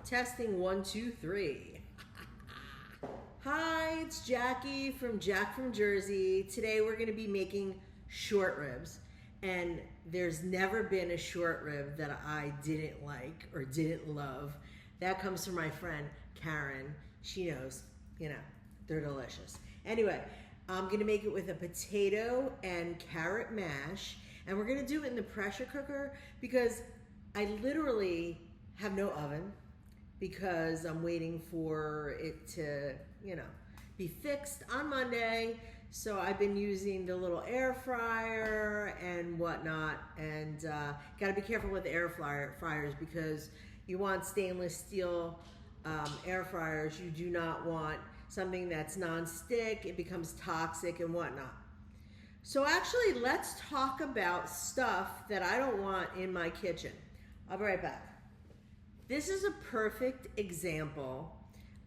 Testing 1, 2, 3. Hi, it's Jackie from Jacq from Jersey. Today we're going to be making short ribs. And there's never been a short rib that I didn't like or didn't love. That comes from my friend Karen. She knows, they're delicious. Anyway, I'm going to make it with a potato and carrot mash. And we're going to do it in the pressure cooker because I literally have no oven because I'm waiting for it to, be fixed on Monday. So I've been using the little air fryer and whatnot, and got to be careful with the air fryers because you want stainless steel air fryers. You do not want something that's non-stick. It becomes toxic and whatnot. So actually, let's talk about stuff that I don't want in my kitchen. I'll be right back. This is a perfect example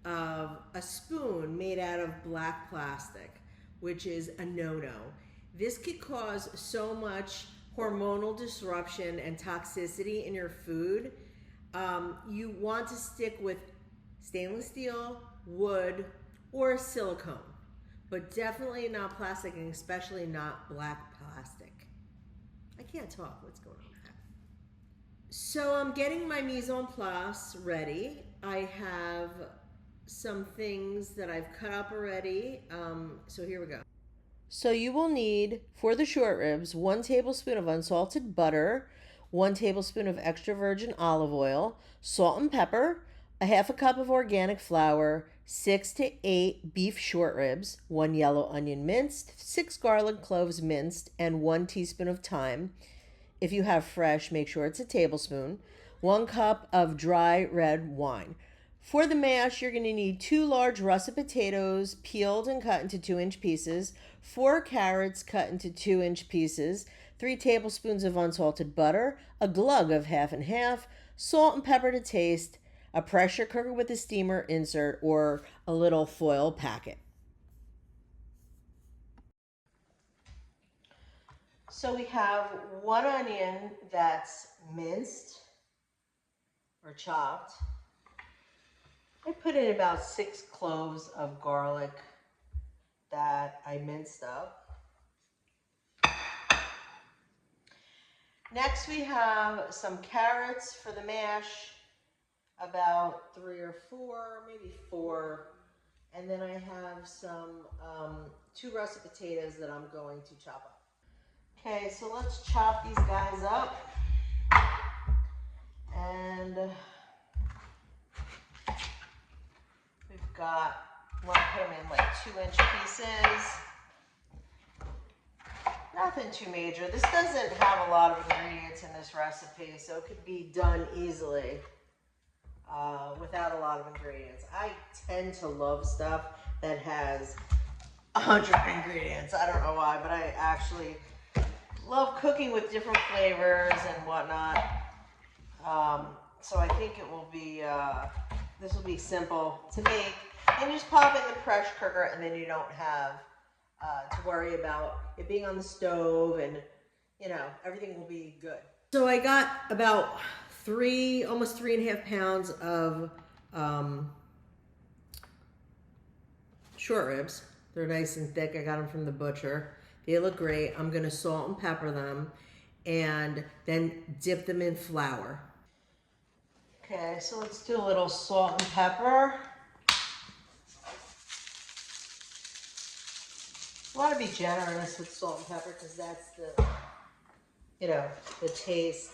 of a spoon made out of black plastic, which is a no-no. This could cause so much hormonal disruption and toxicity in your food. You want to stick with stainless steel, wood, or silicone, but definitely not plastic, and especially not black plastic. I can't talk. What's going on with that? So I'm getting my mise en place ready. I have some things that I've cut up already. So here we go. So you will need, for the short ribs, 1 tablespoon of unsalted butter, 1 tablespoon of extra virgin olive oil, salt and pepper, a half a cup of organic flour, 6 to 8 beef short ribs, 1 yellow onion minced, 6 garlic cloves minced, and 1 teaspoon of thyme. If you have fresh, make sure it's a tablespoon. 1 cup of dry red wine. For the mash, you're going to need 2 large russet potatoes peeled and cut into 2-inch pieces, 4 carrots cut into 2-inch pieces, 3 tablespoons of unsalted butter, a glug of half and half, salt and pepper to taste, a pressure cooker with a steamer insert, or a little foil packet. So we have 1 onion that's minced or chopped. I put in about 6 cloves of garlic that I minced up. Next we have some carrots for the mash, about 3 or 4, maybe 4. And then I have some 2 russet potatoes that I'm going to chop up. Okay, so let's chop these guys up. And we've got, we'll put them in like 2-inch pieces. Nothing too major. This doesn't have a lot of ingredients in this recipe, so it could be done easily without a lot of ingredients. I tend to love stuff that has 100 ingredients. I don't know why, but I actually love cooking with different flavors and whatnot. So I think it will be, this will be simple to make. And you just pop it in the pressure cooker, and then you don't have to worry about it being on the stove, and everything will be good. So I got about almost 3.5 pounds of short ribs. They're nice and thick. I got them from the butcher. They look great. I'm gonna salt and pepper them and then dip them in flour. Okay, so let's do a little salt and pepper. You want to be generous with salt and pepper because that's the, the taste.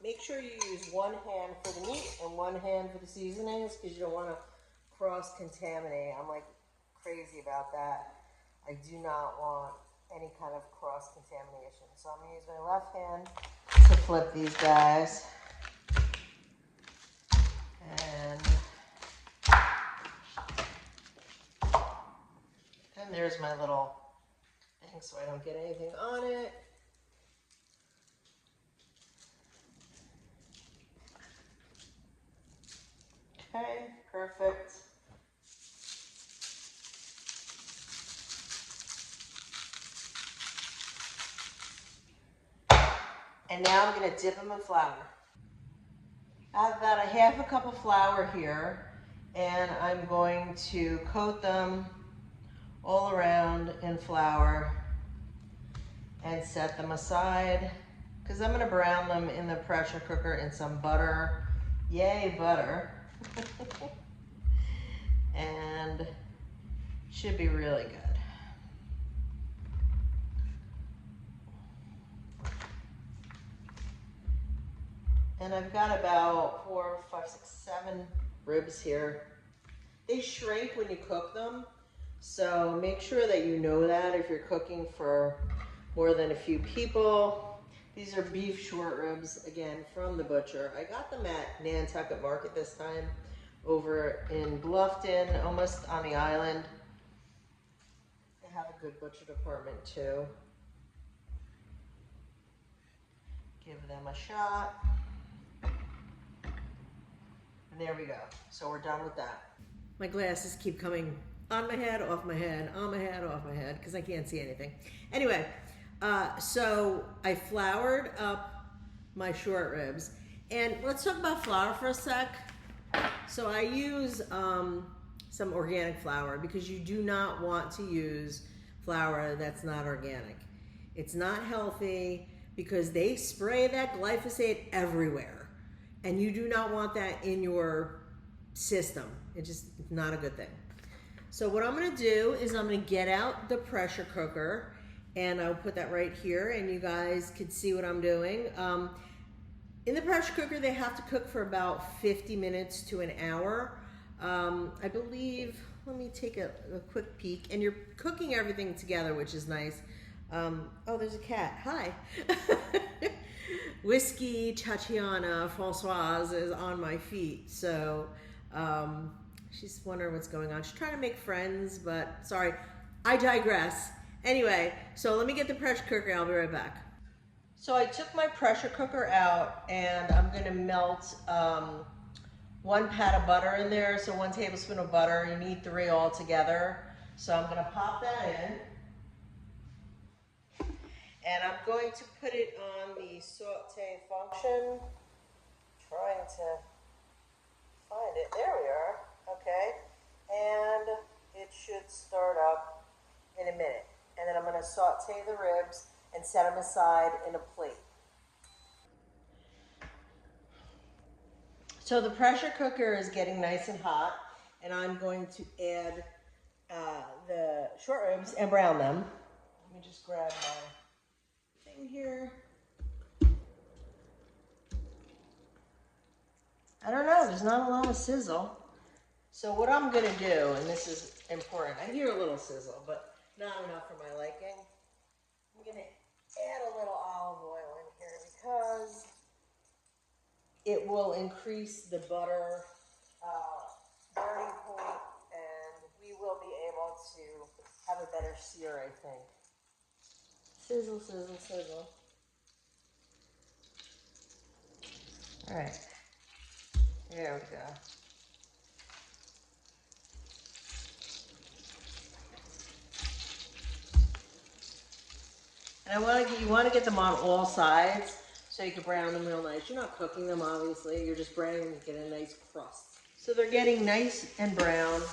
Make sure you use 1 hand for the meat and 1 hand for the seasonings because you don't want to cross-contaminate. I'm like crazy about that. I do not want any kind of cross-contamination. So I'm going to use my left hand to flip these guys. And there's my little thing so I don't get anything on it. Okay, perfect. And now I'm going to dip them in flour. I have about a half a cup of flour here, and I'm going to coat them all around in flour and set them aside because I'm going to brown them in the pressure cooker in some butter. Yay, butter. And should be really good. And I've got about 4, 5, 6, 7 ribs here. They shrink when you cook them, so make sure that you know that if you're cooking for more than a few people. These are beef short ribs, again, from the butcher. I got them at Nantucket Market this time, over in Bluffton, almost on the island. They have a good butcher department too. Give them a shot. And there we go. So we're done with that. My glasses keep coming on my head, off my head, on my head, off my head, because I can't see anything. Anyway, so I floured up my short ribs. And let's talk about flour for a sec. So I use some organic flour because you do not want to use flour that's not organic. It's not healthy because they spray that glyphosate everywhere. And you do not want that in your system. It's just not a good thing. So what I'm gonna do is I'm gonna get out the pressure cooker and I'll put that right here and you guys could see what I'm doing. In the pressure cooker, they have to cook for about 50 minutes to an hour. I believe, let me take a quick peek. And you're cooking everything together, which is nice. Oh, there's a cat, hi. Whiskey Tatiana Francoise is on my feet, so she's wondering what's going on. She's trying to make friends, but sorry, I digress. Anyway, so let me get the pressure cooker. I'll be right back. So I took my pressure cooker out, and I'm going to melt 1 pat of butter in there. So 1 tablespoon of butter. You need 3 all together. So I'm going to pop that in. And I'm going to put it on the saute function. Trying to find it. There we are. Okay. And it should start up in a minute. And then I'm going to saute the ribs and set them aside in a plate. So the pressure cooker is getting nice and hot, and I'm going to add the short ribs and brown them. Let me just grab my thing here. I don't know, there's not a lot of sizzle. So what I'm going to do, and this is important, I hear a little sizzle, but not enough for my liking. I'm going to add a little olive oil in here because it will increase the butter burning point, and we will be able to have a better sear, I think. Sizzle, sizzle, sizzle. All right, there we go. And you want to get them on all sides so you can brown them real nice. You're not cooking them, obviously. You're just browning them to get a nice crust. So they're getting nice and brown,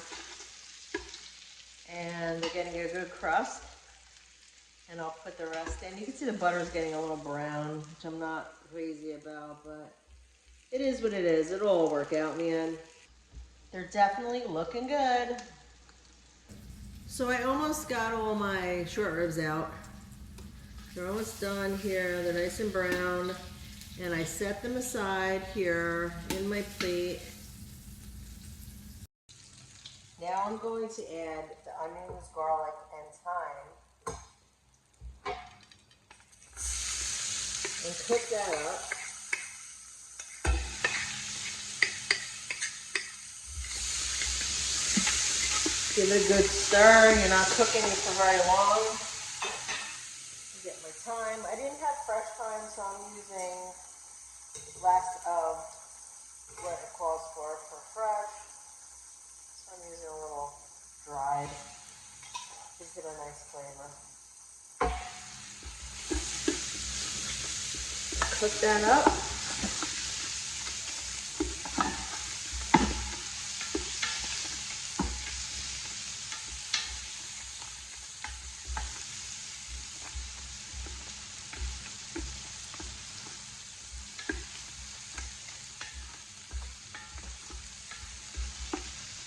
and they're getting a good crust. And I'll put the rest in. You can see the butter's getting a little brown, which I'm not crazy about, but it is what it is. It'll all work out in the end. They're definitely looking good. So I almost got all my short ribs out. They're almost done here. They're nice and brown. And I set them aside here in my plate. Now I'm going to add the onions, garlic, and thyme. And cook that up. Give it a good stir. You're not cooking it for very long. Get my thyme. I didn't have fresh thyme, so I'm using less of what it calls for fresh. So I'm using a little dried. Gives it a nice flavor. Cook that up.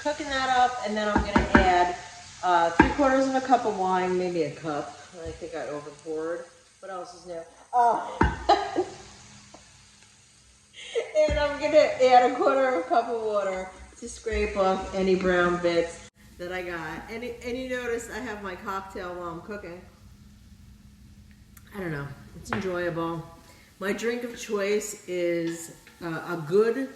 cooking that up, and then I'm gonna add 3/4 of a cup of wine, maybe a cup. I think I overpoured. What else is new? Oh. And I'm gonna add 1/4 of a cup of water to scrape off any brown bits that I got. And you notice I have my cocktail while I'm cooking. I don't know, it's enjoyable. My drink of choice is a good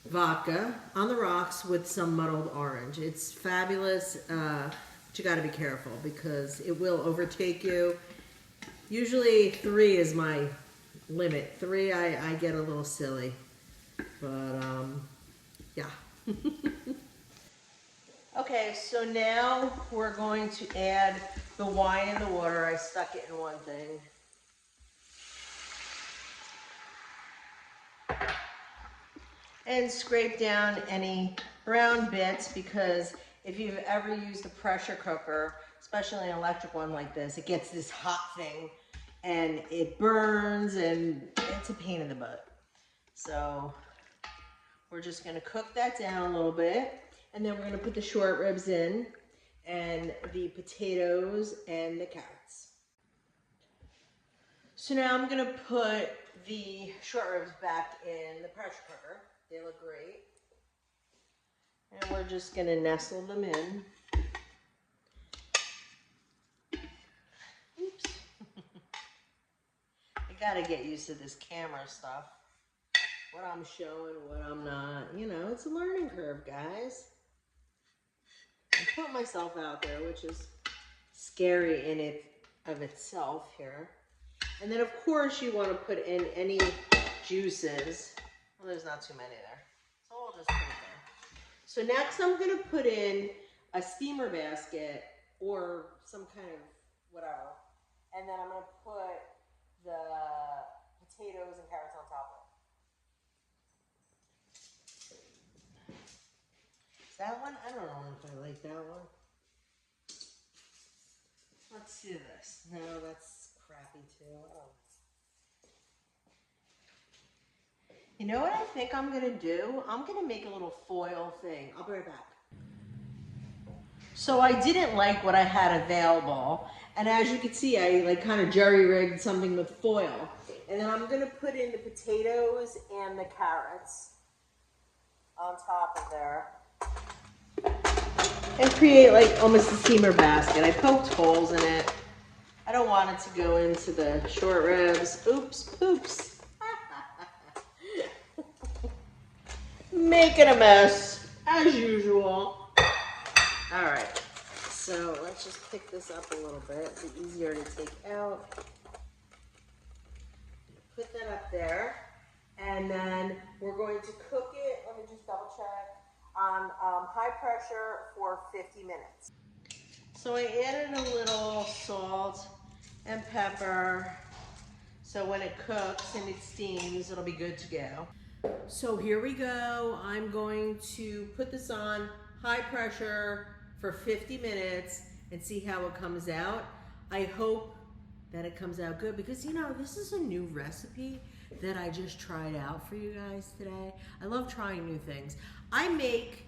vodka on the rocks with some muddled orange. It's fabulous, but you gotta be careful because it will overtake you. Usually 3 is my limit. 3, I get a little silly, but yeah. Okay, so now we're going to add the wine in the water. I stuck it in one thing. And scrape down any brown bits, because if you've ever used a pressure cooker, especially an electric one like this, it gets this hot thing and it burns and it's a pain in the butt. So we're just gonna cook that down a little bit, and then we're gonna put the short ribs in and the potatoes and the carrots. So now I'm gonna put the short ribs back in the pressure cooker. They look great. And we're just gonna nestle them in. Oops. I gotta get used to this camera stuff. What I'm showing, what I'm not. You know, it's a learning curve, guys. I put myself out there, which is scary in it of itself here. And then of course you want to put in any juices. Well, there's not too many there, so I'll just put it there. So next I'm going to put in a steamer basket or some kind of whatever. And then I'm going to put the potatoes and carrots on top of it. That one? I don't know if I like that one. Let's do this. No, that's crappy too. Oh. You know what I think I'm gonna do? I'm gonna make a little foil thing. I'll be right back. So I didn't like what I had available, and as you can see, I like kind of jerry-rigged something with foil. And then I'm gonna put in the potatoes and the carrots on top of there. And create like almost a steamer basket. I poked holes in it. I don't want it to go into the short ribs. Oops, poops. Making a mess, as usual. All right, so let's just pick this up a little bit. It'll be easier to take out. Put that up there. And then we're going to cook it, let me just double check, on high pressure for 50 minutes. So I added a little salt and pepper, so when it cooks and it steams, it'll be good to go. So here we go. I'm going to put this on high pressure for 50 minutes and see how it comes out. I hope that it comes out good, because you know, this is a new recipe that I just tried out for you guys today. I love trying new things. I make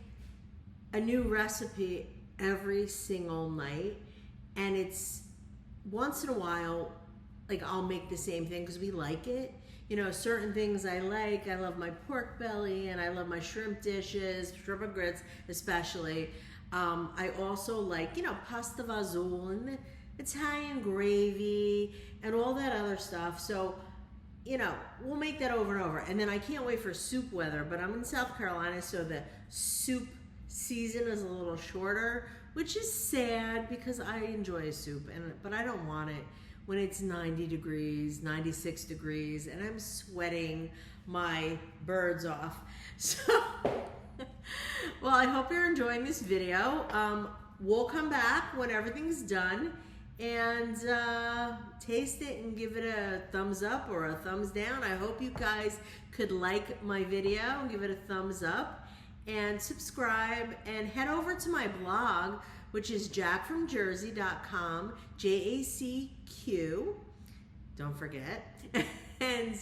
a new recipe every single night, and it's once in a while, like I'll make the same thing because we like it. You know, certain things I like. I love my pork belly and I love my shrimp dishes, shrimp and grits especially. I also like, you know, pasta fazool and Italian gravy and all that other stuff. So, you know, we'll make that over and over. And then I can't wait for soup weather, but I'm in South Carolina, so the soup season is a little shorter, which is sad because I enjoy a soup, but I don't want it when it's 90 degrees, 96 degrees, and I'm sweating my birds off. So, well, I hope you're enjoying this video. We'll come back when everything's done and taste it and give it a thumbs up or a thumbs down. I hope you guys could like my video and give it a thumbs up and subscribe and head over to my blog, which is jackfromjersey.com, JACQ, don't forget. And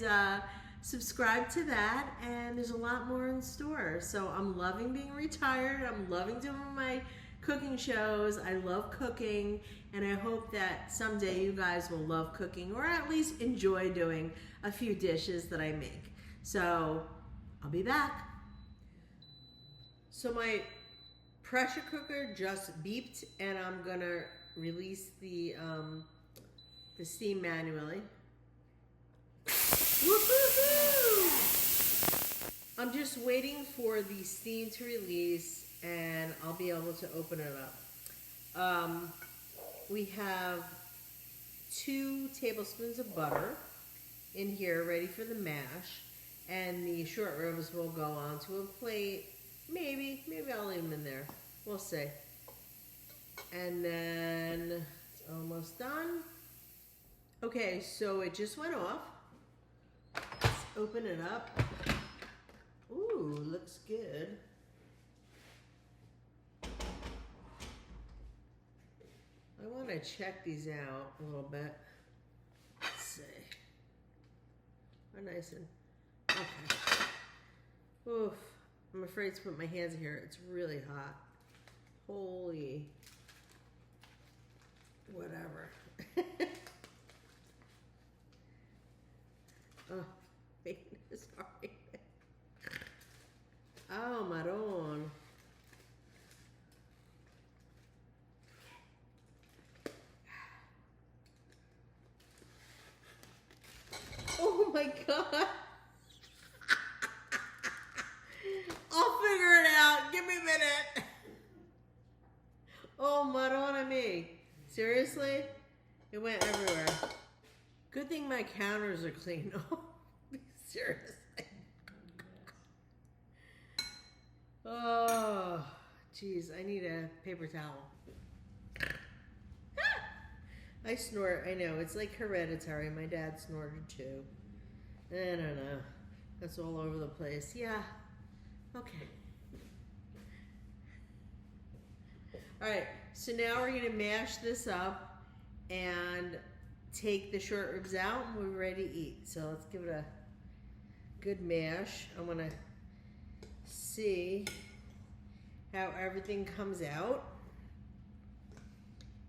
subscribe to that, and there's a lot more in store. So I'm loving being retired. I'm loving doing my cooking shows. I love cooking, and I hope that someday you guys will love cooking, or at least enjoy doing a few dishes that I make. So I'll be back. So my pressure cooker just beeped, and I'm gonna release the steam manually. Woo-hoo-hoo! I'm just waiting for the steam to release, and I'll be able to open it up. We have 2 tablespoons of butter in here ready for the mash, and the short ribs will go onto a plate. Maybe I'll leave them in there. We'll see. And then it's almost done. Okay, so it just went off. Let's open it up. Ooh, looks good. I want to check these out a little bit. Let's see. They're nice and okay. Oof. I'm afraid to put my hands in here. It's really hot. Holy whatever. Oh, sorry. Oh, marron. Oh my God. I'll figure it out. Give me a minute. Oh, marron a me. Seriously? It went everywhere. Good thing my counters are clean. Oh, seriously. Oh, geez. I need a paper towel. I snort. I know. It's like hereditary. My dad snorted too. I don't know. That's all over the place. Yeah. Okay. All right. So now we're going to mash this up and take the short ribs out, and we're ready to eat. So let's give it a good mash. I want to see how everything comes out.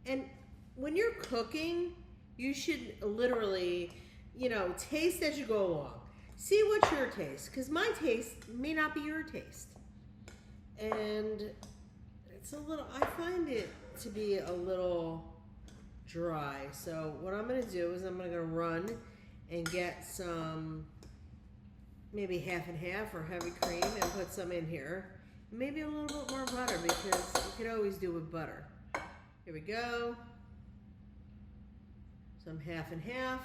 And when you're cooking, you should literally, taste as you go along. See what's your taste, because my taste may not be your taste. And it's I find it to be a little dry. So what I'm going to do is I'm going to run and get some, maybe half and half or heavy cream, and put some in here. Maybe a little bit more butter, because you can always do with butter. Here we go. Some half and half.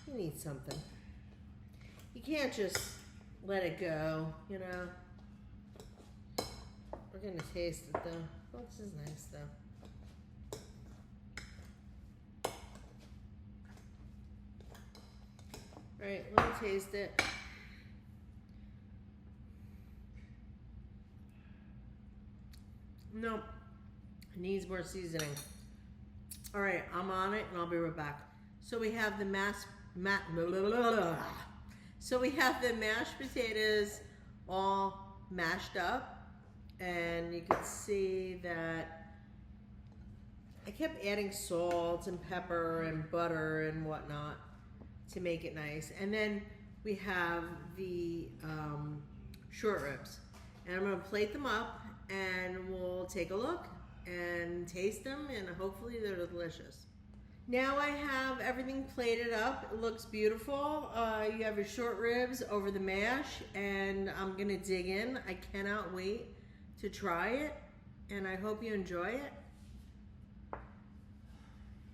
You need something. You can't just let it go, We're gonna taste it though. Oh, this is nice though. All right, let me taste it. No, it needs more seasoning. All right, I'm on it, and I'll be right back. So we have the mashed potatoes all mashed up, and you can see that I kept adding salt and pepper and butter and whatnot to make it nice. And then we have the short ribs, and I'm gonna plate them up, and we'll take a look and taste them, and hopefully they're delicious. Now I have everything plated up. It looks beautiful. You have your short ribs over the mash, and I'm gonna dig in. I cannot wait to try it, and I hope you enjoy it.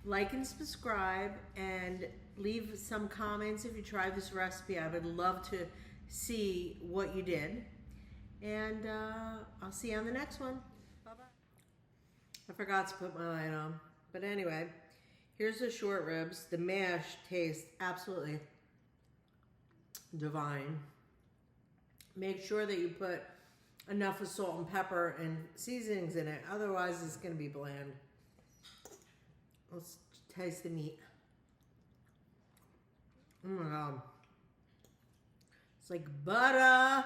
Like and subscribe, and leave some comments if you tried this recipe. I would love to see what you did. And I'll see you on the next one. Bye-bye. I forgot to put my light on. But anyway, here's the short ribs. The mash tastes absolutely divine. Make sure that you put enough of salt and pepper and seasonings in it. Otherwise, it's going to be bland. Let's taste the meat. Oh my God. It's like butter.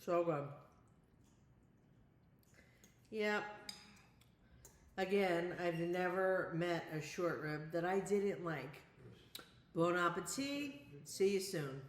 So good. Yep. Again, I've never met a short rib that I didn't like. Bon appetit. See you soon.